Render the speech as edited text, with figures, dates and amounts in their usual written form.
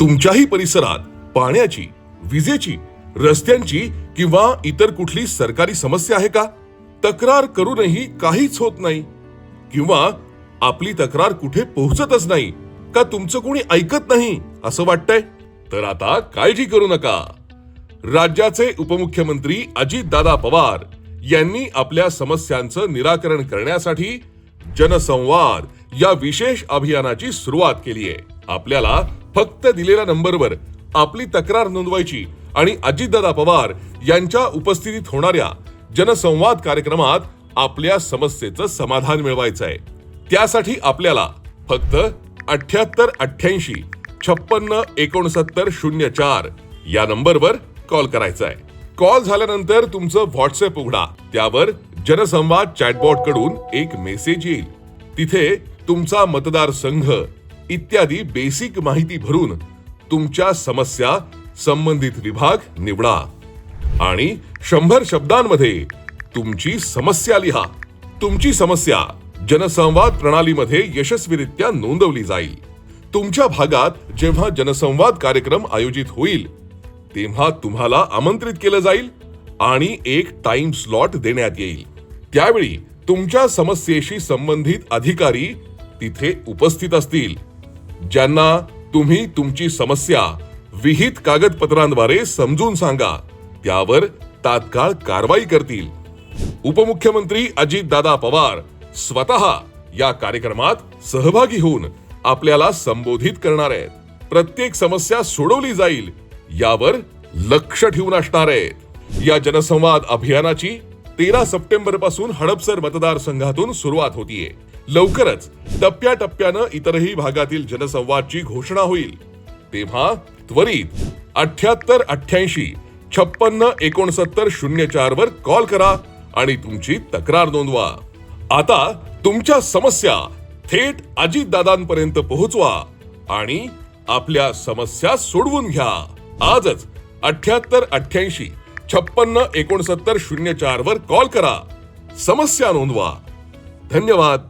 तुमच्याही परिसरात पाण्याची, विजेची, रस्त्यांची किंवा इतर कुठली सरकारी समस्या आहे का? तक्रार करूनही काहीच होत नाही किंवा आपली तक्रार कुठे पोहोचतच नाही का तुमचं कोणी ऐकत नाही असं वाटतंय? तर आता काळजी करू नका. राज्याचे उपमुख्यमंत्री अजितदादा पवार यांनी आपल्या समस्यांचं निराकरण करण्यासाठी जनसंवाद या विशेष अभियानाची सुरुवात केली आहे. आपल्याला फक्त दिलेल्या नंबरवर आपली तक्रार नोंदवायची आणि अजितदादा पवार यांच्या उपस्थितीत होणाऱ्या जनसंवाद कार्यक्रमात आपल्या समस्येचं समाधान मिळवायचं आहे. त्यासाठी आपल्याला फक्त 7888 56 69 04 या नंबरवर कॉल करायचा आहे. कॉल झाल्यानंतर तुमचं व्हॉट्सअप उघडा. त्यावर जनसंवाद चॅटबॉट कडून एक मेसेज येईल. तिथे तुमचा मतदारसंघ इत्यादी बेसिक माहिती भरून तुमच्या समस्या संबंधित विभाग निवडा आणि 100 शब्दांमध्ये तुमची समस्या लिहा. तुमची समस्या जनसंवाद प्रणालीमध्ये यशस्वीरित्या नोंदवली जाईल. तुमच्या भागात जेव्हा जनसंवाद कार्यक्रम आयोजित होईल तेव्हा तुम्हाला आमंत्रित केलं जाईल आणि एक टाइम स्लॉट देण्यात येईल. त्यावेळी तुमच्या समस्येशी संबंधित अधिकारी तिथे उपस्थित असतील, ज्यांना तुम्ही तुमची समस्या विहित कागदपत्रांद्वारे समजून सांगा. त्यावर तात्काळ कारवाई करतील. उपमुख्यमंत्री अजितदादा पवार स्वतः या कार्यक्रमात सहभागी होऊन आपल्याला संबोधित करणार आहेत. प्रत्येक समस्या सोडवली जाईल यावर लक्ष ठेवून असणार आहेत. या जनसंवाद अभियानाची 13 सप्टेंबर पासून हडपसर मतदारसंघातून सुरुवात होतीये. लवकरच टप्प्याटप्प्यानं इतरही भागातील जनसंवादची घोषणा होईल. तेव्हा त्वरित 7888 56 69 04 वर कॉल करा आणि तुमची तक्रार नोंदवा. आता तुमच्या समस्या थेट अजितदादांपर्यंत पोहोचवा आणि आपल्या समस्या सोडवून घ्या. आजच 7888 56 69 04 वर कॉल करा. समस्या नोंदवा. धन्यवाद.